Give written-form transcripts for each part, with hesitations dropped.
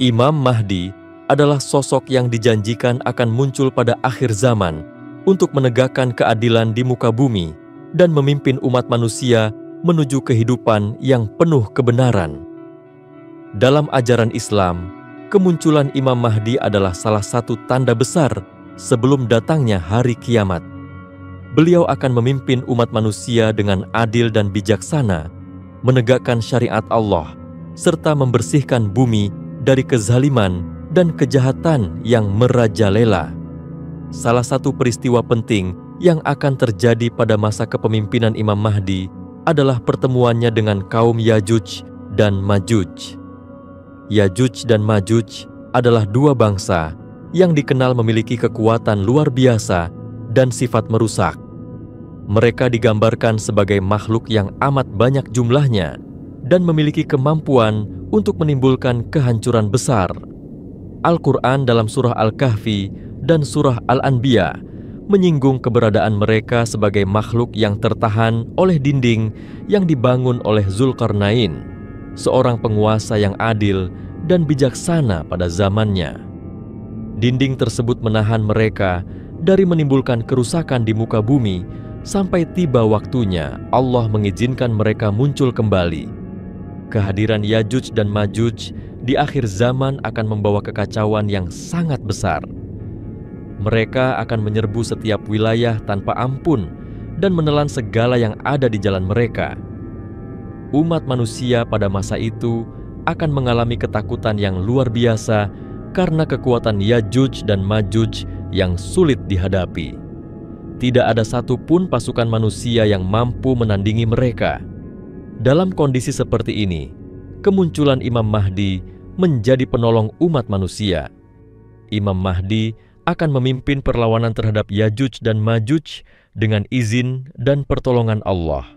Imam Mahdi adalah sosok yang dijanjikan akan muncul pada akhir zaman untuk menegakkan keadilan di muka bumi dan memimpin umat manusia menuju kehidupan yang penuh kebenaran. Dalam ajaran Islam, kemunculan Imam Mahdi adalah salah satu tanda besar sebelum datangnya hari kiamat. Beliau akan memimpin umat manusia dengan adil dan bijaksana, menegakkan syariat Allah, serta membersihkan bumi dari kezaliman dan kejahatan yang merajalela. Salah satu peristiwa penting yang akan terjadi pada masa kepemimpinan Imam Mahdi adalah pertemuannya dengan kaum Yajuj dan Majuj. Yajuj dan Majuj adalah dua bangsa yang dikenal memiliki kekuatan luar biasa dan sifat merusak. Mereka digambarkan sebagai makhluk yang amat banyak jumlahnya dan memiliki kemampuan untuk menimbulkan kehancuran besar. Al-Quran dalam surah Al-Kahfi dan surah Al-Anbiya menyinggung keberadaan mereka sebagai makhluk yang tertahan oleh dinding yang dibangun oleh Zulkarnain, seorang penguasa yang adil dan bijaksana pada zamannya. Dinding tersebut menahan mereka dari menimbulkan kerusakan di muka bumi sampai tiba waktunya Allah mengizinkan mereka muncul kembali. Kehadiran Yajuj dan Majuj di akhir zaman akan membawa kekacauan yang sangat besar. Mereka akan menyerbu setiap wilayah tanpa ampun dan menelan segala yang ada di jalan mereka. Umat manusia pada masa itu akan mengalami ketakutan yang luar biasa karena kekuatan Yajuj dan Majuj yang sulit dihadapi. Tidak ada satupun pasukan manusia yang mampu menandingi mereka. Dalam kondisi seperti ini, kemunculan Imam Mahdi menjadi penolong umat manusia. Imam Mahdi akan memimpin perlawanan terhadap Yajuj dan Majuj dengan izin dan pertolongan Allah.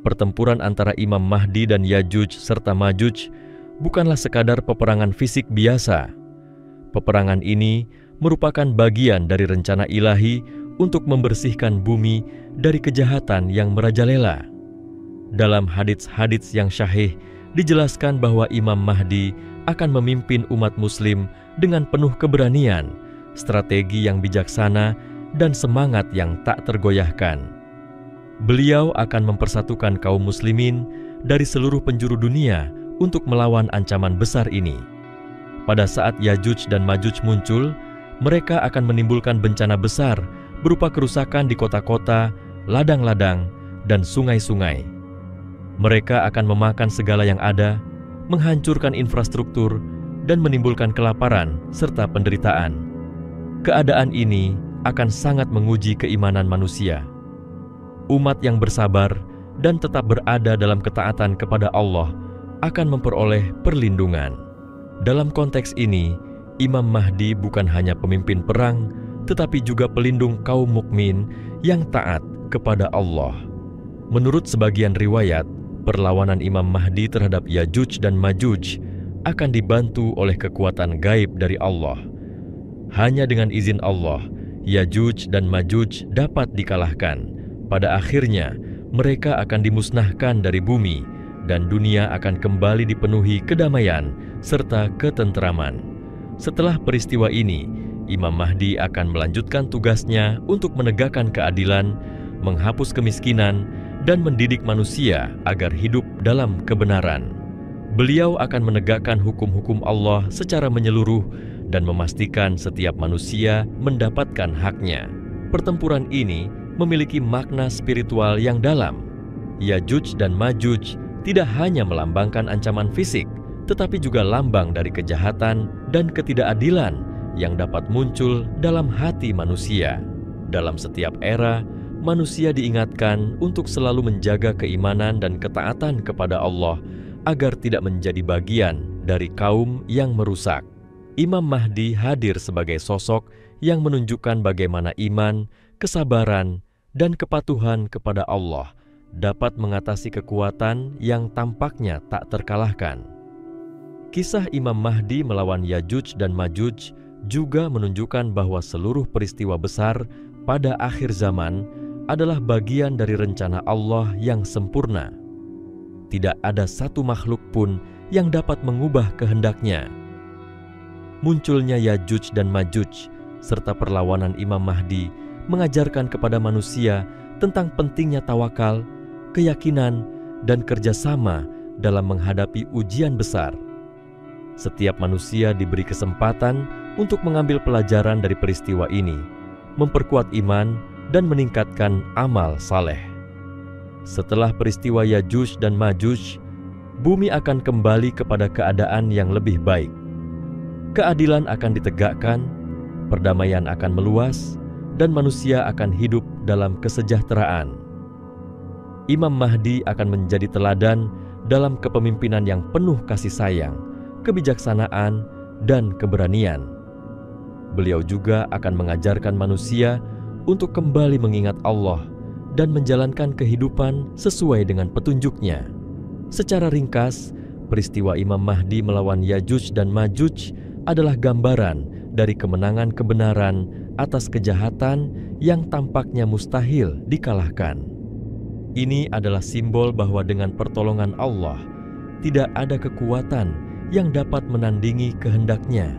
Pertempuran antara Imam Mahdi dan Yajuj serta Majuj bukanlah sekadar peperangan fisik biasa. Peperangan ini merupakan bagian dari rencana ilahi untuk membersihkan bumi dari kejahatan yang merajalela. Dalam hadits-hadits yang syahih dijelaskan bahwa Imam Mahdi akan memimpin umat muslim dengan penuh keberanian, strategi yang bijaksana, dan semangat yang tak tergoyahkan. Beliau akan mempersatukan kaum muslimin dari seluruh penjuru dunia untuk melawan ancaman besar ini. Pada saat Yajuj dan Majuj muncul, mereka akan menimbulkan bencana besar berupa kerusakan di kota-kota, ladang-ladang, dan sungai-sungai. Mereka akan memakan segala yang ada, menghancurkan infrastruktur, dan menimbulkan kelaparan serta penderitaan. Keadaan ini akan sangat menguji keimanan manusia. Umat yang bersabar dan tetap berada dalam ketaatan kepada Allah akan memperoleh perlindungan. Dalam konteks ini, Imam Mahdi bukan hanya pemimpin perang, tetapi juga pelindung kaum mukmin yang taat kepada Allah. Menurut sebagian riwayat, perlawanan Imam Mahdi terhadap Yajuj dan Majuj akan dibantu oleh kekuatan gaib dari Allah. Hanya dengan izin Allah, Yajuj dan Majuj dapat dikalahkan. Pada akhirnya, mereka akan dimusnahkan dari bumi, dan dunia akan kembali dipenuhi kedamaian serta ketentraman. Setelah peristiwa ini, Imam Mahdi akan melanjutkan tugasnya untuk menegakkan keadilan, menghapus kemiskinan, dan mendidik manusia agar hidup dalam kebenaran. Beliau akan menegakkan hukum-hukum Allah secara menyeluruh dan memastikan setiap manusia mendapatkan haknya. Pertempuran ini memiliki makna spiritual yang dalam. Yajuj dan Majuj tidak hanya melambangkan ancaman fisik, tetapi juga lambang dari kejahatan dan ketidakadilan yang dapat muncul dalam hati manusia. Dalam setiap era, manusia diingatkan untuk selalu menjaga keimanan dan ketaatan kepada Allah agar tidak menjadi bagian dari kaum yang merusak. Imam Mahdi hadir sebagai sosok yang menunjukkan bagaimana iman, kesabaran, dan kepatuhan kepada Allah dapat mengatasi kekuatan yang tampaknya tak terkalahkan. Kisah Imam Mahdi melawan Yajuj dan Majuj juga menunjukkan bahwa seluruh peristiwa besar pada akhir zaman adalah bagian dari rencana Allah yang sempurna. Tidak ada satu makhluk pun yang dapat mengubah kehendaknya. munculnya Yajuj dan Majuj, serta perlawanan Imam Mahdi mengajarkan kepada manusia tentang pentingnya tawakal, keyakinan, dan kerjasama dalam menghadapi ujian besar. Setiap manusia diberi kesempatan untuk mengambil pelajaran dari peristiwa ini, memperkuat iman, dan meningkatkan amal saleh. Setelah peristiwa Yajuj dan Majuj, bumi akan kembali kepada keadaan yang lebih baik. Keadilan akan ditegakkan, perdamaian akan meluas, dan manusia akan hidup dalam kesejahteraan. Imam Mahdi akan menjadi teladan dalam kepemimpinan yang penuh kasih sayang, kebijaksanaan, dan keberanian. Beliau juga akan mengajarkan manusia untuk kembali mengingat Allah dan menjalankan kehidupan sesuai dengan petunjuknya. Secara ringkas, peristiwa Imam Mahdi melawan Yajuj dan Majuj adalah gambaran dari kemenangan kebenaran atas kejahatan yang tampaknya mustahil dikalahkan. Ini adalah simbol bahwa dengan pertolongan Allah, tidak ada kekuatan yang dapat menandingi kehendak-Nya.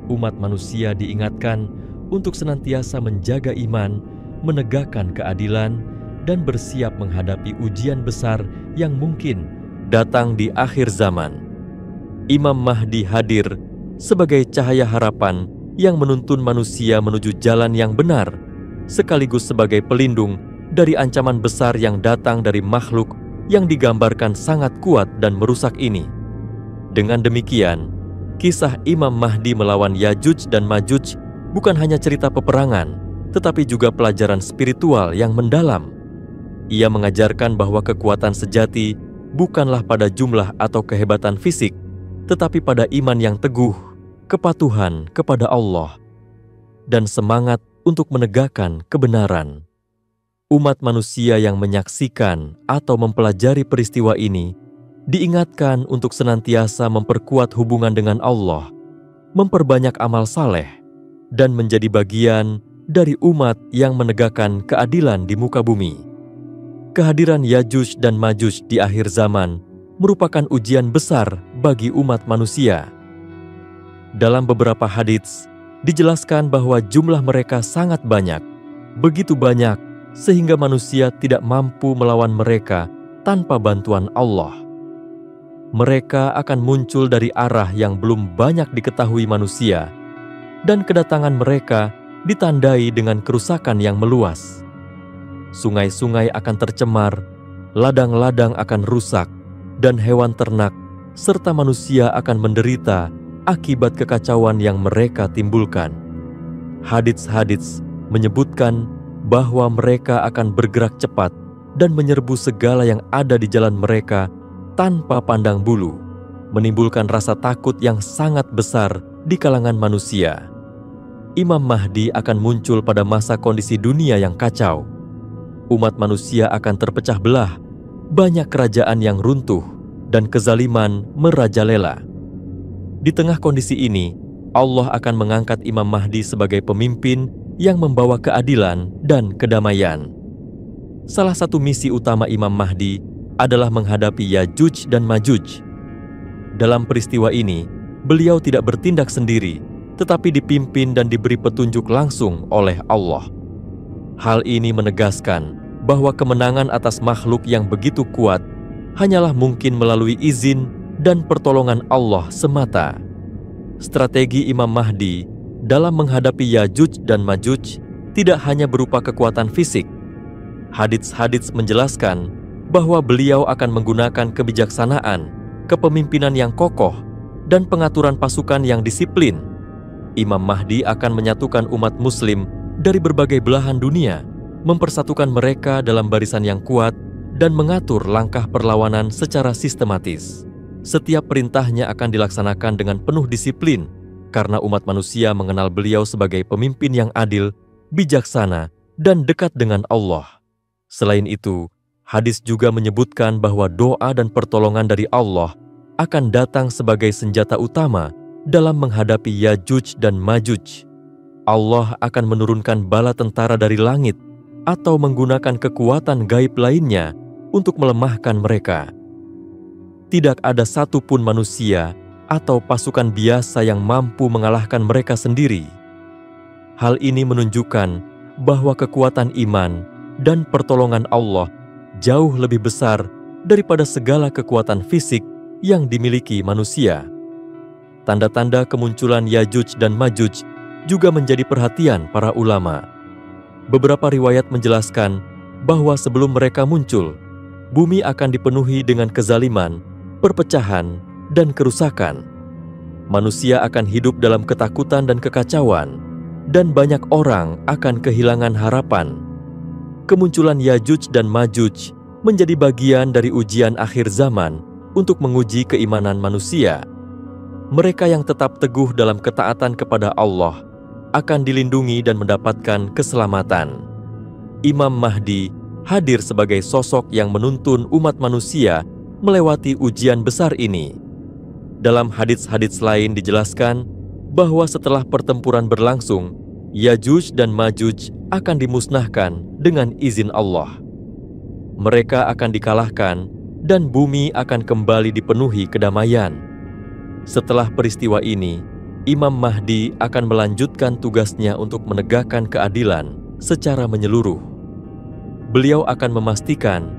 Umat manusia diingatkan untuk senantiasa menjaga iman, menegakkan keadilan, dan bersiap menghadapi ujian besar yang mungkin datang di akhir zaman. Imam Mahdi hadir sebagai cahaya harapan yang menuntun manusia menuju jalan yang benar, sekaligus sebagai pelindung dari ancaman besar yang datang dari makhluk yang digambarkan sangat kuat dan merusak ini. Dengan demikian, kisah Imam Mahdi melawan Yajuj dan Majuj bukan hanya cerita peperangan, tetapi juga pelajaran spiritual yang mendalam. Ia mengajarkan bahwa kekuatan sejati bukanlah pada jumlah atau kehebatan fisik, tetapi pada iman yang teguh, kepatuhan kepada Allah, dan semangat untuk menegakkan kebenaran. Umat manusia yang menyaksikan atau mempelajari peristiwa ini diingatkan untuk senantiasa memperkuat hubungan dengan Allah, memperbanyak amal saleh, dan menjadi bagian dari umat yang menegakkan keadilan di muka bumi. Kehadiran Yajuj dan Majuj di akhir zaman merupakan ujian besar bagi umat manusia. Dalam beberapa hadits, dijelaskan bahwa jumlah mereka sangat banyak, begitu banyak sehingga manusia tidak mampu melawan mereka tanpa bantuan Allah. Mereka akan muncul dari arah yang belum banyak diketahui manusia, dan kedatangan mereka ditandai dengan kerusakan yang meluas. Sungai-sungai akan tercemar, ladang-ladang akan rusak, dan hewan ternak serta manusia akan menderita akibat kekacauan yang mereka timbulkan. Hadits-hadits menyebutkan bahwa mereka akan bergerak cepat dan menyerbu segala yang ada di jalan mereka tanpa pandang bulu, menimbulkan rasa takut yang sangat besar di kalangan manusia. Imam Mahdi akan muncul pada masa kondisi dunia yang kacau. Umat manusia akan terpecah belah, banyak kerajaan yang runtuh, dan kezaliman merajalela. Di tengah kondisi ini, Allah akan mengangkat Imam Mahdi sebagai pemimpin yang membawa keadilan dan kedamaian. Salah satu misi utama Imam Mahdi adalah menghadapi Yajuj dan Majuj. Dalam peristiwa ini, beliau tidak bertindak sendiri, tetapi dipimpin dan diberi petunjuk langsung oleh Allah. Hal ini menegaskan bahwa kemenangan atas makhluk yang begitu kuat hanyalah mungkin melalui izin dan pertolongan Allah semata. Strategi Imam Mahdi dalam menghadapi Yajuj dan Majuj tidak hanya berupa kekuatan fisik. Hadits-hadits menjelaskan bahwa beliau akan menggunakan kebijaksanaan, kepemimpinan yang kokoh, dan pengaturan pasukan yang disiplin. Imam Mahdi akan menyatukan umat muslim dari berbagai belahan dunia, mempersatukan mereka dalam barisan yang kuat, dan mengatur langkah perlawanan secara sistematis. Setiap perintahnya akan dilaksanakan dengan penuh disiplin, karena umat manusia mengenal beliau sebagai pemimpin yang adil, bijaksana, dan dekat dengan Allah. Selain itu, hadis juga menyebutkan bahwa doa dan pertolongan dari Allah akan datang sebagai senjata utama dalam menghadapi Yajuj dan Majuj. Allah akan menurunkan bala tentara dari langit atau menggunakan kekuatan gaib lainnya untuk melemahkan mereka. Tidak ada satupun manusia atau pasukan biasa yang mampu mengalahkan mereka sendiri. Hal ini menunjukkan bahwa kekuatan iman dan pertolongan Allah jauh lebih besar daripada segala kekuatan fisik yang dimiliki manusia. Tanda-tanda kemunculan Yajuj dan Majuj juga menjadi perhatian para ulama. Beberapa riwayat menjelaskan bahwa sebelum mereka muncul, bumi akan dipenuhi dengan kezaliman, perpecahan, dan kerusakan. Manusia akan hidup dalam ketakutan dan kekacauan, dan banyak orang akan kehilangan harapan. Kemunculan Yajuj dan Majuj menjadi bagian dari ujian akhir zaman untuk menguji keimanan manusia. Mereka yang tetap teguh dalam ketaatan kepada Allah akan dilindungi dan mendapatkan keselamatan. Imam Mahdi hadir sebagai sosok yang menuntun umat manusia melewati ujian besar ini. Dalam hadits-hadits lain dijelaskan bahwa setelah pertempuran berlangsung, Yajuj dan Majuj akan dimusnahkan dengan izin Allah. Mereka akan dikalahkan dan bumi akan kembali dipenuhi kedamaian. Setelah peristiwa ini, Imam Mahdi akan melanjutkan tugasnya untuk menegakkan keadilan secara menyeluruh. Beliau akan memastikan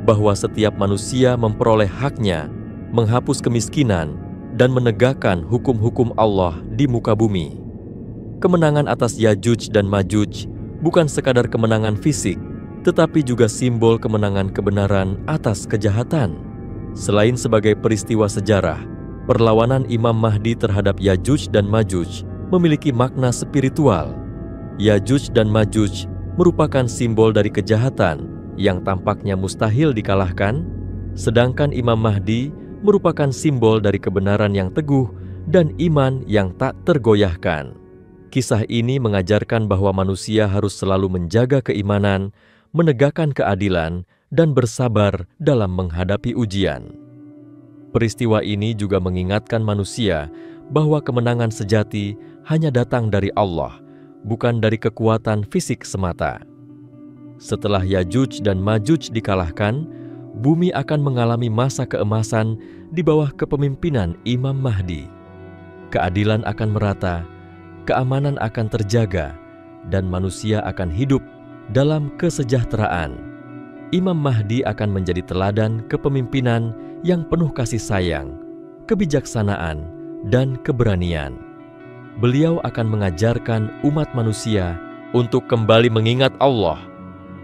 bahwa setiap manusia memperoleh haknya, menghapus kemiskinan, dan menegakkan hukum-hukum Allah di muka bumi. Kemenangan atas Yajuj dan Majuj bukan sekadar kemenangan fisik, tetapi juga simbol kemenangan kebenaran atas kejahatan. Selain sebagai peristiwa sejarah, perlawanan Imam Mahdi terhadap Yajuj dan Majuj memiliki makna spiritual. Yajuj dan Majuj merupakan simbol dari kejahatan yang tampaknya mustahil dikalahkan, sedangkan Imam Mahdi merupakan simbol dari kebenaran yang teguh dan iman yang tak tergoyahkan. Kisah ini mengajarkan bahwa manusia harus selalu menjaga keimanan, menegakkan keadilan, dan bersabar dalam menghadapi ujian. Peristiwa ini juga mengingatkan manusia bahwa kemenangan sejati hanya datang dari Allah, bukan dari kekuatan fisik semata. Setelah Yajuj dan Majuj dikalahkan, bumi akan mengalami masa keemasan di bawah kepemimpinan Imam Mahdi. Keadilan akan merata, keamanan akan terjaga, dan manusia akan hidup dalam kesejahteraan. Imam Mahdi akan menjadi teladan kepemimpinan yang penuh kasih sayang, kebijaksanaan, dan keberanian. Beliau akan mengajarkan umat manusia untuk kembali mengingat Allah,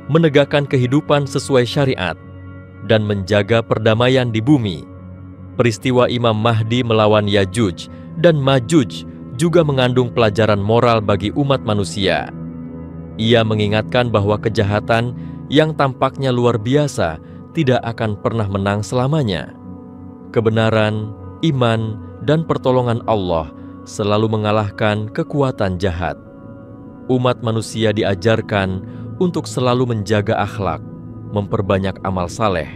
menegakkan kehidupan sesuai syariat, dan menjaga perdamaian di bumi. Peristiwa Imam Mahdi melawan Yajuj dan Majuj juga mengandung pelajaran moral bagi umat manusia. Ia mengingatkan bahwa kejahatan yang tampaknya luar biasa tidak akan pernah menang selamanya. Kebenaran, iman, dan pertolongan Allah selalu mengalahkan kekuatan jahat. Umat manusia diajarkan untuk selalu menjaga akhlak, memperbanyak amal saleh,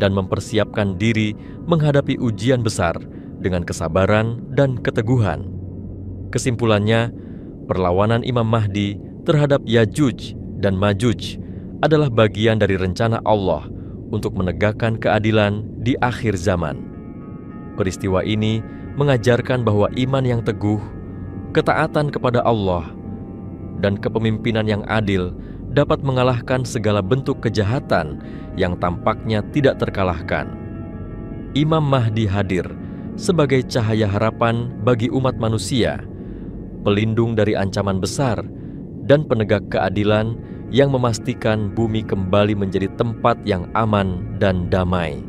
dan mempersiapkan diri menghadapi ujian besar dengan kesabaran dan keteguhan. Kesimpulannya, perlawanan Imam Mahdi terhadap Yajuj dan Majuj adalah bagian dari rencana Allah untuk menegakkan keadilan di akhir zaman. Peristiwa ini mengajarkan bahwa iman yang teguh, ketaatan kepada Allah, dan kepemimpinan yang adil dapat mengalahkan segala bentuk kejahatan yang tampaknya tidak terkalahkan. Imam Mahdi hadir sebagai cahaya harapan bagi umat manusia, pelindung dari ancaman besar, dan penegak keadilan yang memastikan bumi kembali menjadi tempat yang aman dan damai.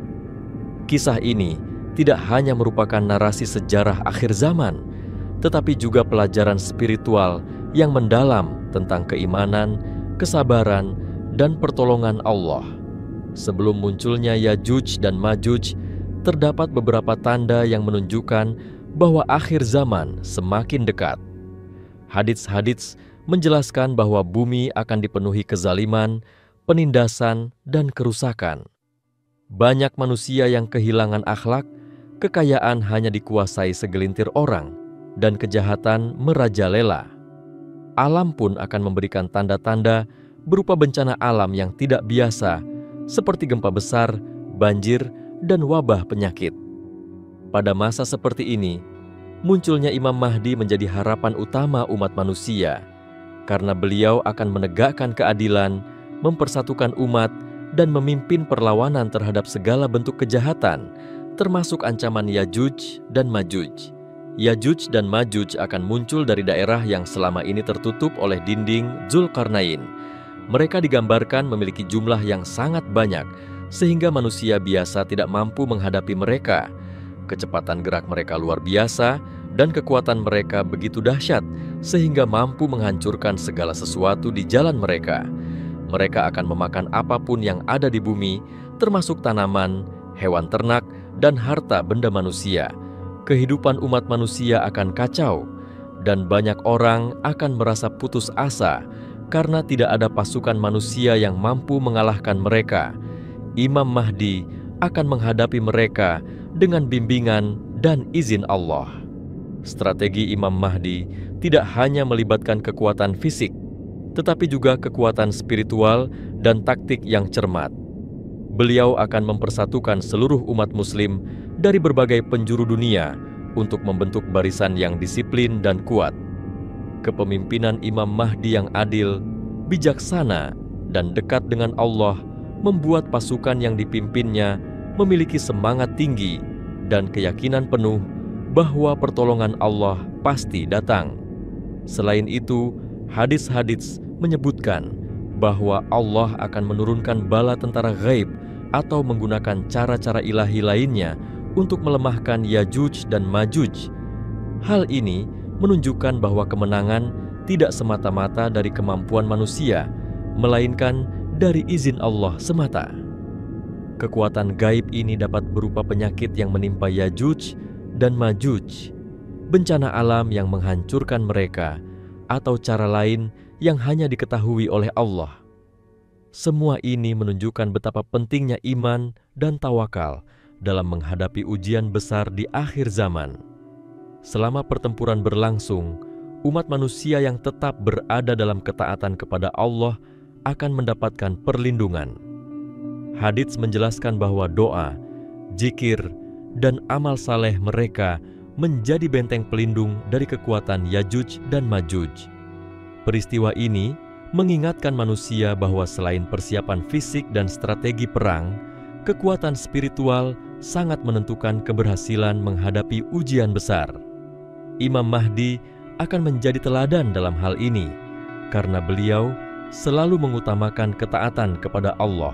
Kisah ini tidak hanya merupakan narasi sejarah akhir zaman, tetapi juga pelajaran spiritual yang mendalam tentang keimanan, kesabaran, dan pertolongan Allah. Sebelum munculnya Yajuj dan Majuj, terdapat beberapa tanda yang menunjukkan bahwa akhir zaman semakin dekat. Hadits-hadits menjelaskan bahwa bumi akan dipenuhi kezaliman, penindasan, dan kerusakan. Banyak manusia yang kehilangan akhlak, kekayaan hanya dikuasai segelintir orang, dan kejahatan merajalela. Alam pun akan memberikan tanda-tanda berupa bencana alam yang tidak biasa, seperti gempa besar, banjir, dan wabah penyakit. Pada masa seperti ini, munculnya Imam Mahdi menjadi harapan utama umat manusia, karena beliau akan menegakkan keadilan, mempersatukan umat, dan memimpin perlawanan terhadap segala bentuk kejahatan, termasuk ancaman Yajuj dan Majuj. Yajuj dan Majuj akan muncul dari daerah yang selama ini tertutup oleh dinding Zulkarnain. Mereka digambarkan memiliki jumlah yang sangat banyak, sehingga manusia biasa tidak mampu menghadapi mereka. Kecepatan gerak mereka luar biasa, dan kekuatan mereka begitu dahsyat, sehingga mampu menghancurkan segala sesuatu di jalan mereka. Mereka akan memakan apapun yang ada di bumi, termasuk tanaman, hewan ternak, dan harta benda manusia. Kehidupan umat manusia akan kacau, dan banyak orang akan merasa putus asa karena tidak ada pasukan manusia yang mampu mengalahkan mereka. Imam Mahdi akan menghadapi mereka dengan bimbingan dan izin Allah. Strategi Imam Mahdi tidak hanya melibatkan kekuatan fisik, tetapi juga kekuatan spiritual dan taktik yang cermat. Beliau akan mempersatukan seluruh umat muslim dari berbagai penjuru dunia untuk membentuk barisan yang disiplin dan kuat. Kepemimpinan Imam Mahdi yang adil, bijaksana, dan dekat dengan Allah membuat pasukan yang dipimpinnya memiliki semangat tinggi dan keyakinan penuh bahwa pertolongan Allah pasti datang. Selain itu, hadis-hadis menyebutkan bahwa Allah akan menurunkan bala tentara gaib atau menggunakan cara-cara ilahi lainnya untuk melemahkan Yajuj dan Majuj. Hal ini menunjukkan bahwa kemenangan tidak semata-mata dari kemampuan manusia, melainkan dari izin Allah semata. Kekuatan gaib ini dapat berupa penyakit yang menimpa Yajuj dan Majuj, bencana alam yang menghancurkan mereka, atau cara lain yang hanya diketahui oleh Allah. Semua ini menunjukkan betapa pentingnya iman dan tawakal dalam menghadapi ujian besar di akhir zaman. Selama pertempuran berlangsung, umat manusia yang tetap berada dalam ketaatan kepada Allah akan mendapatkan perlindungan. Hadits menjelaskan bahwa doa, zikir, dan amal saleh mereka menjadi benteng pelindung dari kekuatan Yajuj dan Majuj. Peristiwa ini mengingatkan manusia bahwa selain persiapan fisik dan strategi perang, kekuatan spiritual sangat menentukan keberhasilan menghadapi ujian besar. Imam Mahdi akan menjadi teladan dalam hal ini, karena beliau selalu mengutamakan ketaatan kepada Allah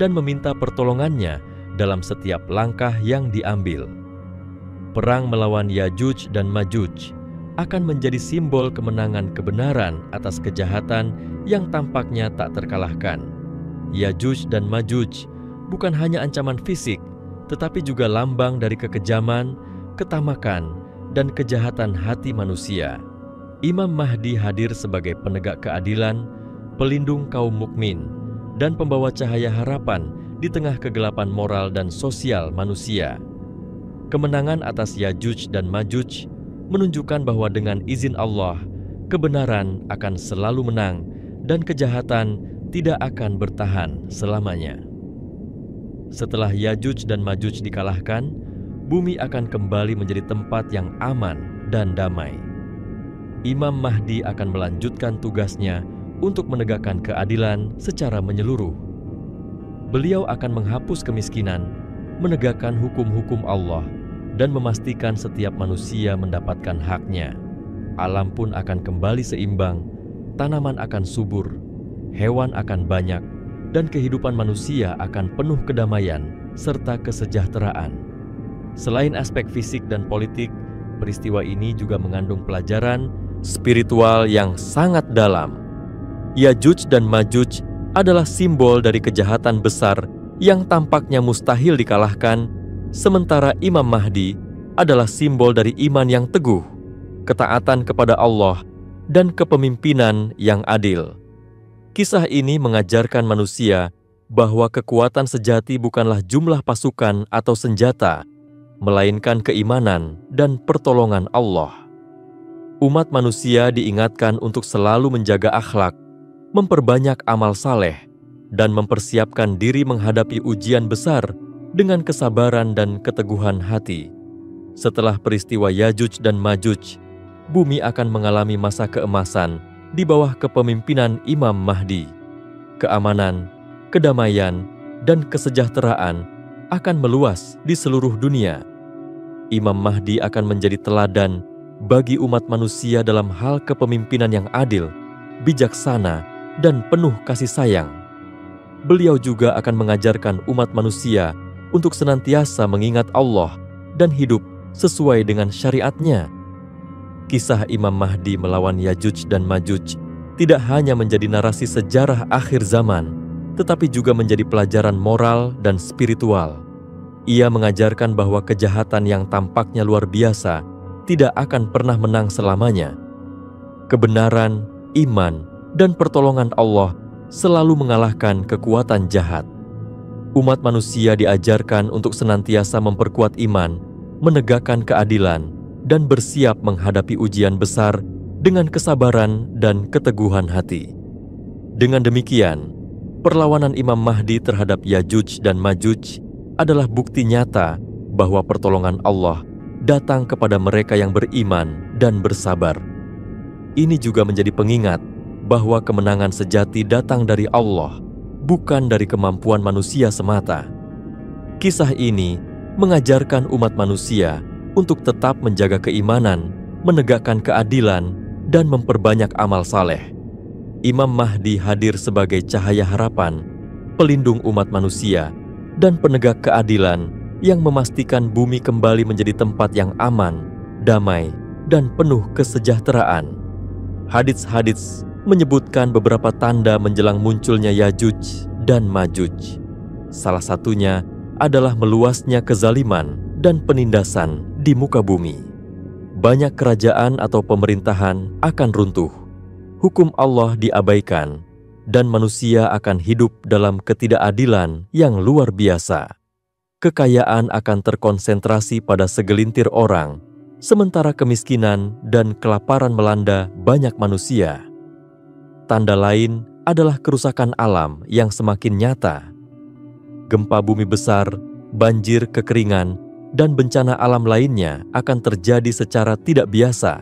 dan meminta pertolongannya dalam setiap langkah yang diambil. Perang melawan Yajuj dan Majuj akan menjadi simbol kemenangan kebenaran atas kejahatan yang tampaknya tak terkalahkan. Yajuj dan Majuj bukan hanya ancaman fisik, tetapi juga lambang dari kekejaman, ketamakan, dan kejahatan hati manusia. Imam Mahdi hadir sebagai penegak keadilan, pelindung kaum mukmin, dan pembawa cahaya harapan di tengah kegelapan moral dan sosial manusia. Kemenangan atas Yajuj dan Majuj menunjukkan bahwa dengan izin Allah, kebenaran akan selalu menang dan kejahatan tidak akan bertahan selamanya. Setelah Yajuj dan Majuj dikalahkan, bumi akan kembali menjadi tempat yang aman dan damai. Imam Mahdi akan melanjutkan tugasnya untuk menegakkan keadilan secara menyeluruh. Beliau akan menghapus kemiskinan, menegakkan hukum-hukum Allah, dan memastikan setiap manusia mendapatkan haknya. Alam pun akan kembali seimbang, tanaman akan subur, hewan akan banyak, dan kehidupan manusia akan penuh kedamaian serta kesejahteraan. Selain aspek fisik dan politik, peristiwa ini juga mengandung pelajaran spiritual yang sangat dalam. Yajuj dan Majuj adalah simbol dari kejahatan besar yang tampaknya mustahil dikalahkan, sementara Imam Mahdi adalah simbol dari iman yang teguh, ketaatan kepada Allah, dan kepemimpinan yang adil. Kisah ini mengajarkan manusia bahwa kekuatan sejati bukanlah jumlah pasukan atau senjata, melainkan keimanan dan pertolongan Allah. Umat manusia diingatkan untuk selalu menjaga akhlak, memperbanyak amal saleh, dan mempersiapkan diri menghadapi ujian besar dengan kesabaran dan keteguhan hati. Setelah peristiwa Yajuj dan Majuj, bumi akan mengalami masa keemasan di bawah kepemimpinan Imam Mahdi. Keamanan, kedamaian, dan kesejahteraan akan meluas di seluruh dunia. Imam Mahdi akan menjadi teladan bagi umat manusia dalam hal kepemimpinan yang adil, bijaksana, dan penuh kasih sayang. Beliau juga akan mengajarkan umat manusia untuk senantiasa mengingat Allah dan hidup sesuai dengan syariatnya. Kisah Imam Mahdi melawan Yajuj dan Majuj tidak hanya menjadi narasi sejarah akhir zaman, tetapi juga menjadi pelajaran moral dan spiritual. Ia mengajarkan bahwa kejahatan yang tampaknya luar biasa tidak akan pernah menang selamanya. Kebenaran, iman, dan pertolongan Allah selalu mengalahkan kekuatan jahat. Umat manusia diajarkan untuk senantiasa memperkuat iman, menegakkan keadilan, dan bersiap menghadapi ujian besar dengan kesabaran dan keteguhan hati. Dengan demikian, perlawanan Imam Mahdi terhadap Yajuj dan Majuj adalah bukti nyata bahwa pertolongan Allah datang kepada mereka yang beriman dan bersabar. Ini juga menjadi pengingat bahwa kemenangan sejati datang dari Allah, bukan dari kemampuan manusia semata. Kisah ini mengajarkan umat manusia untuk tetap menjaga keimanan, menegakkan keadilan, dan memperbanyak amal saleh. Imam Mahdi hadir sebagai cahaya harapan, pelindung umat manusia, dan penegak keadilan yang memastikan bumi kembali menjadi tempat yang aman, damai, dan penuh kesejahteraan. Hadits-hadits menyebutkan beberapa tanda menjelang munculnya Yajuj dan Majuj. Salah satunya adalah meluasnya kezaliman dan penindasan di muka bumi. Banyak kerajaan atau pemerintahan akan runtuh, hukum Allah diabaikan, dan manusia akan hidup dalam ketidakadilan yang luar biasa. Kekayaan akan terkonsentrasi pada segelintir orang, sementara kemiskinan dan kelaparan melanda banyak manusia. Tanda lain adalah kerusakan alam yang semakin nyata. Gempa bumi besar, banjir, kekeringan, dan bencana alam lainnya akan terjadi secara tidak biasa.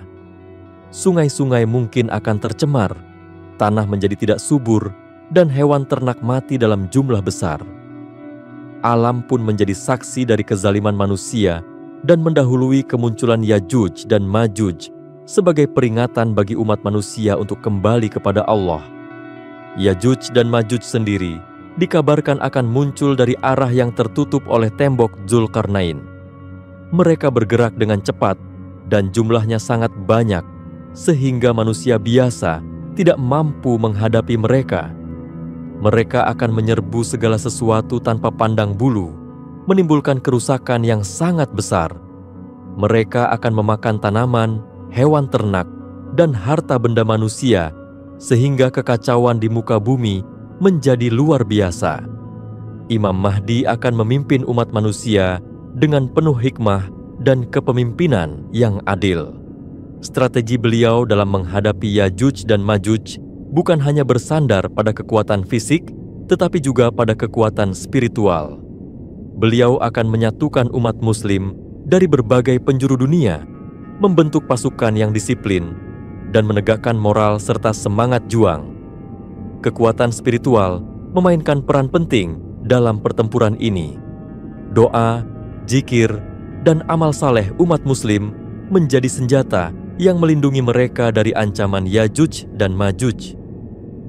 Sungai-sungai mungkin akan tercemar, tanah menjadi tidak subur, dan hewan ternak mati dalam jumlah besar. Alam pun menjadi saksi dari kezaliman manusia dan mendahului kemunculan Yajuj dan Majuj sebagai peringatan bagi umat manusia untuk kembali kepada Allah. Yajuj dan Majuj sendiri dikabarkan akan muncul dari arah yang tertutup oleh tembok Dzulkarnain. Mereka bergerak dengan cepat dan jumlahnya sangat banyak, sehingga manusia biasa tidak mampu menghadapi mereka. Mereka akan menyerbu segala sesuatu tanpa pandang bulu, menimbulkan kerusakan yang sangat besar. Mereka akan memakan tanaman, hewan ternak, dan harta benda manusia, sehingga kekacauan di muka bumi menjadi luar biasa. Imam Mahdi akan memimpin umat manusia dengan penuh hikmah dan kepemimpinan yang adil. Strategi beliau dalam menghadapi Yajuj dan Majuj bukan hanya bersandar pada kekuatan fisik, tetapi juga pada kekuatan spiritual. Beliau akan menyatukan umat muslim dari berbagai penjuru dunia, membentuk pasukan yang disiplin, dan menegakkan moral serta semangat juang. Kekuatan spiritual memainkan peran penting dalam pertempuran ini. Doa, zikir, dan amal saleh umat muslim menjadi senjata yang melindungi mereka dari ancaman Yajuj dan Majuj.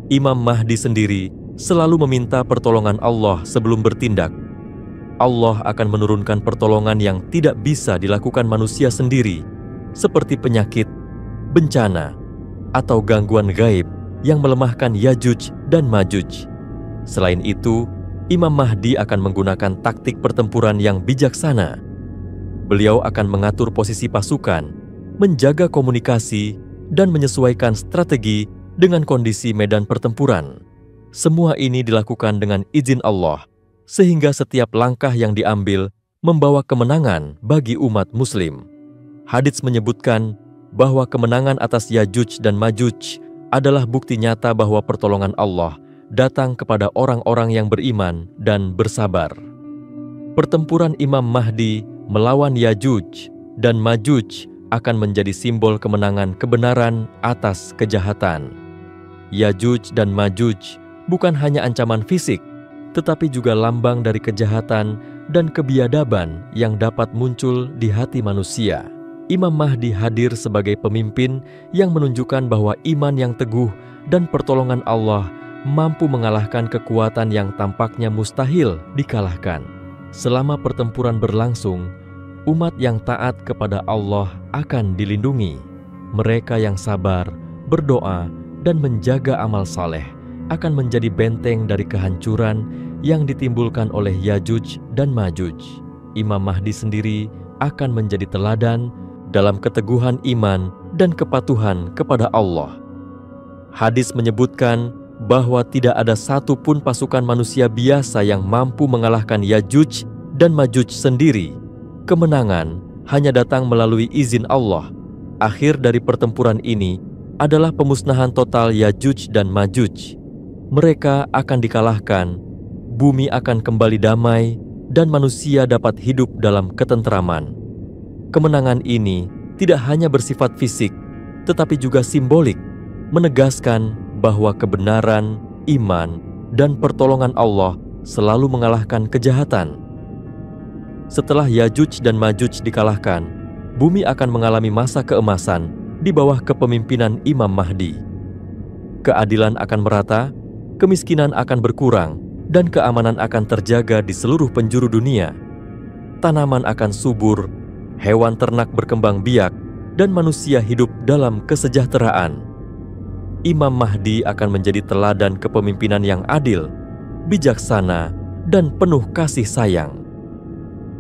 Imam Mahdi sendiri selalu meminta pertolongan Allah sebelum bertindak. Allah akan menurunkan pertolongan yang tidak bisa dilakukan manusia sendiri, seperti penyakit, bencana, atau gangguan gaib yang melemahkan Yajuj dan Majuj. Selain itu, Imam Mahdi akan menggunakan taktik pertempuran yang bijaksana. Beliau akan mengatur posisi pasukan, menjaga komunikasi, dan menyesuaikan strategi dengan kondisi medan pertempuran. Semua ini dilakukan dengan izin Allah, sehingga setiap langkah yang diambil membawa kemenangan bagi umat muslim. Hadits menyebutkan bahwa kemenangan atas Yajuj dan Majuj adalah bukti nyata bahwa pertolongan Allah datang kepada orang-orang yang beriman dan bersabar. Pertempuran Imam Mahdi melawan Yajuj dan Majuj akan menjadi simbol kemenangan kebenaran atas kejahatan. Yajuj dan Majuj bukan hanya ancaman fisik, tetapi juga lambang dari kejahatan dan kebiadaban yang dapat muncul di hati manusia. Imam Mahdi hadir sebagai pemimpin yang menunjukkan bahwa iman yang teguh dan pertolongan Allah mampu mengalahkan kekuatan yang tampaknya mustahil dikalahkan. Selama pertempuran berlangsung, umat yang taat kepada Allah akan dilindungi. Mereka yang sabar, berdoa, dan menjaga amal saleh akan menjadi benteng dari kehancuran yang ditimbulkan oleh Yajuj dan Majuj. Imam Mahdi sendiri akan menjadi teladan dalam keteguhan iman dan kepatuhan kepada Allah. Hadis menyebutkan bahwa tidak ada satu pun pasukan manusia biasa yang mampu mengalahkan Yajuj dan Majuj sendiri. Kemenangan hanya datang melalui izin Allah. Akhir dari pertempuran ini adalah pemusnahan total Yajuj dan Majuj. Mereka akan dikalahkan, bumi akan kembali damai, dan manusia dapat hidup dalam ketenteraman. Kemenangan ini tidak hanya bersifat fisik, tetapi juga simbolik, menegaskan bahwa kebenaran, iman, dan pertolongan Allah selalu mengalahkan kejahatan. Setelah Yajuj dan Majuj dikalahkan, bumi akan mengalami masa keemasan di bawah kepemimpinan Imam Mahdi. Keadilan akan merata, kemiskinan akan berkurang, dan keamanan akan terjaga di seluruh penjuru dunia. Tanaman akan subur, hewan ternak berkembang biak, dan manusia hidup dalam kesejahteraan. Imam Mahdi akan menjadi teladan kepemimpinan yang adil, bijaksana, dan penuh kasih sayang.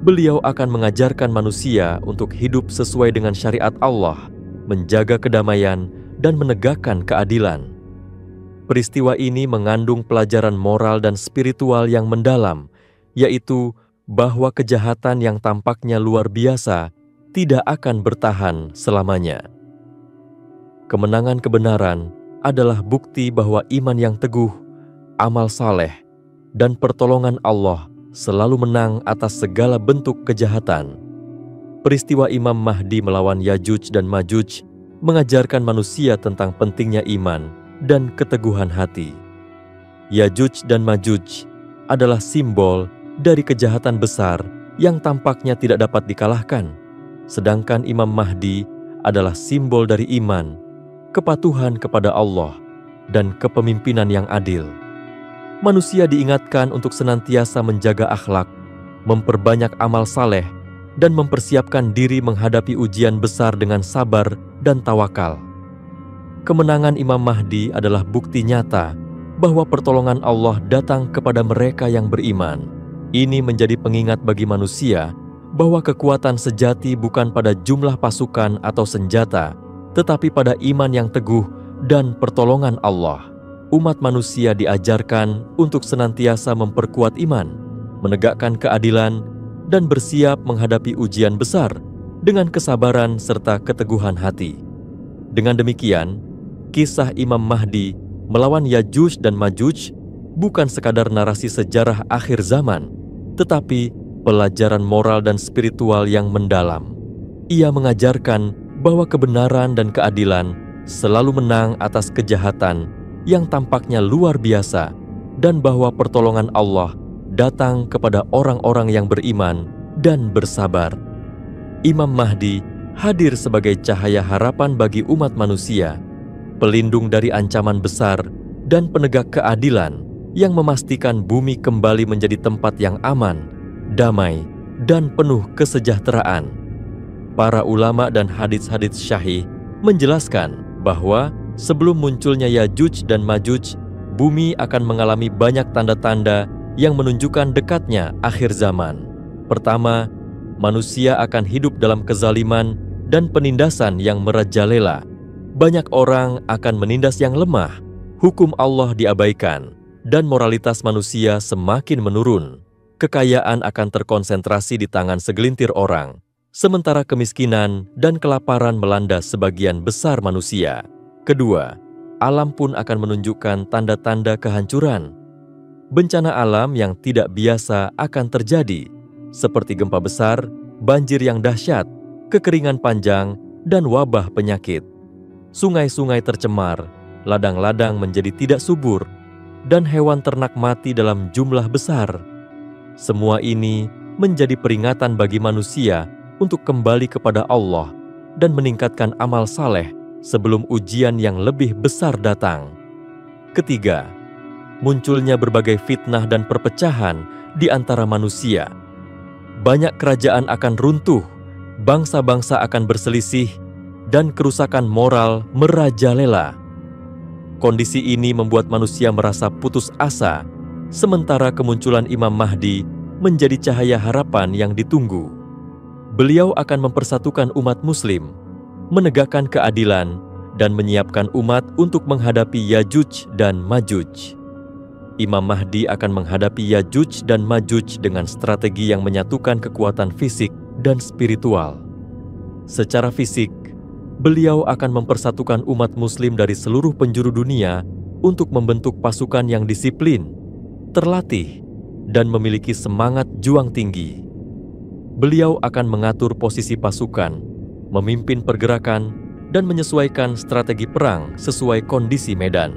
Beliau akan mengajarkan manusia untuk hidup sesuai dengan syariat Allah, menjaga kedamaian, dan menegakkan keadilan. Peristiwa ini mengandung pelajaran moral dan spiritual yang mendalam, yaitu bahwa kejahatan yang tampaknya luar biasa tidak akan bertahan selamanya. Kemenangan kebenaran adalah bukti bahwa iman yang teguh, amal saleh, dan pertolongan Allah selalu menang atas segala bentuk kejahatan. Peristiwa Imam Mahdi melawan Yajuj dan Majuj mengajarkan manusia tentang pentingnya iman dan keteguhan hati. Yajuj dan Majuj adalah simbol dari kejahatan besar yang tampaknya tidak dapat dikalahkan, sedangkan Imam Mahdi adalah simbol dari iman, kepatuhan kepada Allah, dan kepemimpinan yang adil. Manusia diingatkan untuk senantiasa menjaga akhlak, memperbanyak amal saleh, dan mempersiapkan diri menghadapi ujian besar dengan sabar dan tawakal. Kemenangan Imam Mahdi adalah bukti nyata bahwa pertolongan Allah datang kepada mereka yang beriman. Ini menjadi pengingat bagi manusia bahwa kekuatan sejati bukan pada jumlah pasukan atau senjata, tetapi pada iman yang teguh dan pertolongan Allah. Umat manusia diajarkan untuk senantiasa memperkuat iman, menegakkan keadilan, dan bersiap menghadapi ujian besar dengan kesabaran serta keteguhan hati. Dengan demikian, kisah Imam Mahdi melawan Yajuj dan Majuj bukan sekadar narasi sejarah akhir zaman, tetapi pelajaran moral dan spiritual yang mendalam. Ia mengajarkan bahwa kebenaran dan keadilan selalu menang atas kejahatan yang tampaknya luar biasa, dan bahwa pertolongan Allah datang kepada orang-orang yang beriman dan bersabar. Imam Mahdi hadir sebagai cahaya harapan bagi umat manusia, pelindung dari ancaman besar dan penegak keadilan yang memastikan bumi kembali menjadi tempat yang aman, damai, dan penuh kesejahteraan. Para ulama dan hadits-hadits syahih menjelaskan bahwa sebelum munculnya Yajuj dan Majuj, bumi akan mengalami banyak tanda-tanda yang menunjukkan dekatnya akhir zaman. Pertama, manusia akan hidup dalam kezaliman dan penindasan yang merajalela. Banyak orang akan menindas yang lemah, hukum Allah diabaikan, dan moralitas manusia semakin menurun. Kekayaan akan terkonsentrasi di tangan segelintir orang, sementara kemiskinan dan kelaparan melanda sebagian besar manusia. Kedua, alam pun akan menunjukkan tanda-tanda kehancuran. Bencana alam yang tidak biasa akan terjadi, seperti gempa besar, banjir yang dahsyat, kekeringan panjang, dan wabah penyakit. Sungai-sungai tercemar, ladang-ladang menjadi tidak subur, dan hewan ternak mati dalam jumlah besar. Semua ini menjadi peringatan bagi manusia untuk kembali kepada Allah dan meningkatkan amal saleh sebelum ujian yang lebih besar datang. Ketiga, munculnya berbagai fitnah dan perpecahan di antara manusia. Banyak kerajaan akan runtuh, bangsa-bangsa akan berselisih, dan kerusakan moral merajalela. Kondisi ini membuat manusia merasa putus asa, sementara kemunculan Imam Mahdi menjadi cahaya harapan yang ditunggu. Beliau akan mempersatukan umat Muslim, menegakkan keadilan, dan menyiapkan umat untuk menghadapi Yajuj dan Majuj. Imam Mahdi akan menghadapi Yajuj dan Majuj dengan strategi yang menyatukan kekuatan fisik dan spiritual. Secara fisik, beliau akan mempersatukan umat Muslim dari seluruh penjuru dunia untuk membentuk pasukan yang disiplin, terlatih, dan memiliki semangat juang tinggi. Beliau akan mengatur posisi pasukan, memimpin pergerakan, dan menyesuaikan strategi perang sesuai kondisi medan.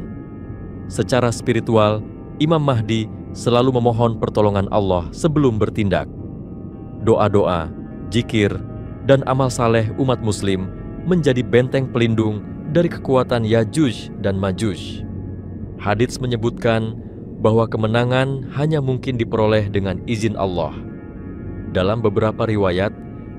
Secara spiritual, Imam Mahdi selalu memohon pertolongan Allah sebelum bertindak. Doa-doa, zikir, dan amal saleh umat Muslim menjadi benteng pelindung dari kekuatan Yajuj dan Majuj. Hadits menyebutkan bahwa kemenangan hanya mungkin diperoleh dengan izin Allah. Dalam beberapa riwayat,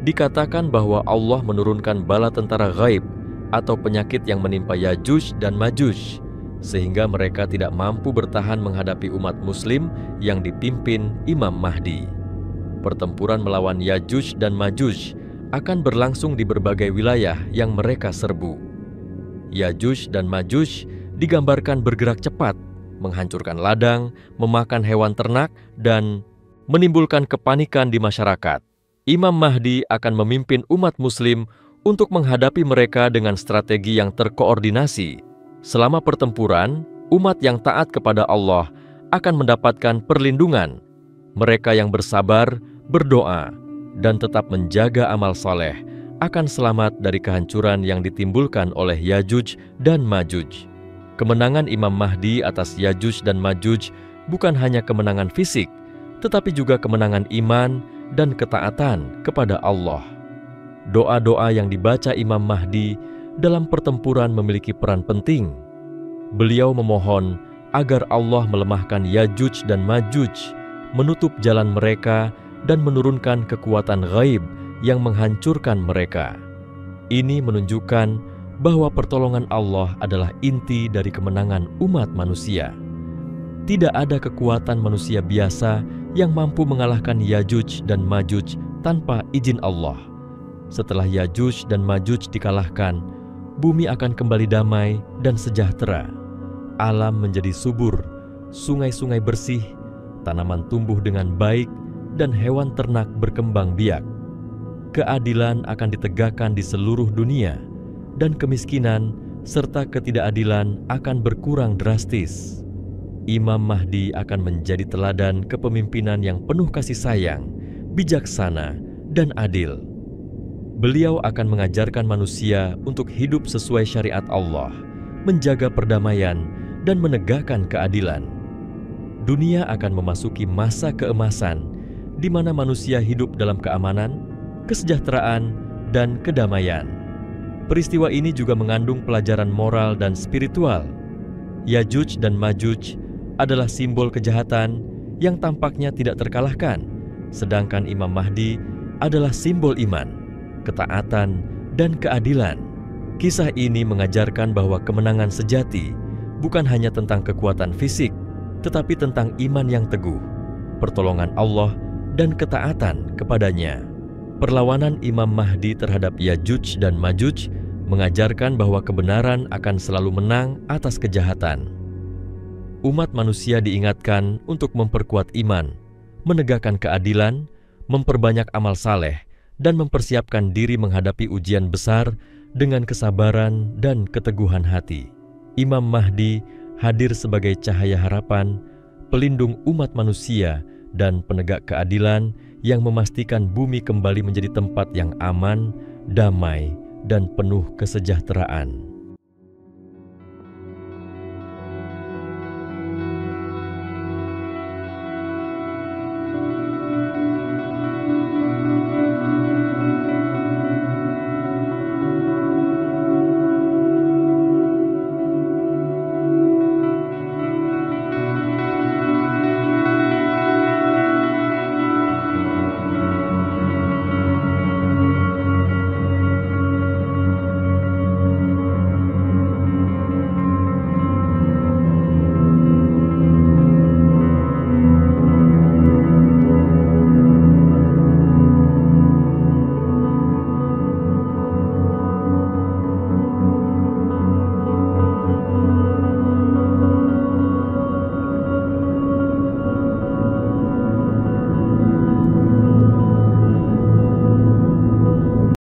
dikatakan bahwa Allah menurunkan bala tentara gaib atau penyakit yang menimpa Yajuj dan Majuj, sehingga mereka tidak mampu bertahan menghadapi umat Muslim yang dipimpin Imam Mahdi. Pertempuran melawan Yajuj dan Majuj akan berlangsung di berbagai wilayah yang mereka serbu. Yajuj dan Majuj digambarkan bergerak cepat, menghancurkan ladang, memakan hewan ternak, dan menimbulkan kepanikan di masyarakat. Imam Mahdi akan memimpin umat Muslim untuk menghadapi mereka dengan strategi yang terkoordinasi. Selama pertempuran, umat yang taat kepada Allah akan mendapatkan perlindungan. Mereka yang bersabar, berdoa, dan tetap menjaga amal saleh akan selamat dari kehancuran yang ditimbulkan oleh Yajuj dan Majuj. Kemenangan Imam Mahdi atas Yajuj dan Majuj bukan hanya kemenangan fisik, tetapi juga kemenangan iman dan ketaatan kepada Allah. Doa-doa yang dibaca Imam Mahdi dalam pertempuran memiliki peran penting. Beliau memohon agar Allah melemahkan Yajuj dan Majuj, menutup jalan mereka, dan menurunkan kekuatan gaib yang menghancurkan mereka. Ini menunjukkan bahwa pertolongan Allah adalah inti dari kemenangan umat manusia. Tidak ada kekuatan manusia biasa yang mampu mengalahkan Yajuj dan Majuj tanpa izin Allah. Setelah Yajuj dan Majuj dikalahkan, bumi akan kembali damai dan sejahtera. Alam menjadi subur, sungai-sungai bersih, tanaman tumbuh dengan baik, dan hewan ternak berkembang biak. Keadilan akan ditegakkan di seluruh dunia, dan kemiskinan serta ketidakadilan akan berkurang drastis. Imam Mahdi akan menjadi teladan kepemimpinan yang penuh kasih sayang, bijaksana, dan adil. Beliau akan mengajarkan manusia untuk hidup sesuai syariat Allah, menjaga perdamaian, dan menegakkan keadilan. Dunia akan memasuki masa keemasan, di mana manusia hidup dalam keamanan, kesejahteraan, dan kedamaian. Peristiwa ini juga mengandung pelajaran moral dan spiritual. Yajuj dan Majuj adalah simbol kejahatan yang tampaknya tidak terkalahkan, sedangkan Imam Mahdi adalah simbol iman, ketaatan, dan keadilan. Kisah ini mengajarkan bahwa kemenangan sejati bukan hanya tentang kekuatan fisik, tetapi tentang iman yang teguh, pertolongan Allah, dan ketaatan kepadanya. Perlawanan Imam Mahdi terhadap Yajuj dan Majuj mengajarkan bahwa kebenaran akan selalu menang atas kejahatan. Umat manusia diingatkan untuk memperkuat iman, menegakkan keadilan, memperbanyak amal saleh, dan mempersiapkan diri menghadapi ujian besar dengan kesabaran dan keteguhan hati. Imam Mahdi hadir sebagai cahaya harapan, pelindung umat manusia, dan penegak keadilan yang memastikan bumi kembali menjadi tempat yang aman, damai, dan penuh kesejahteraan.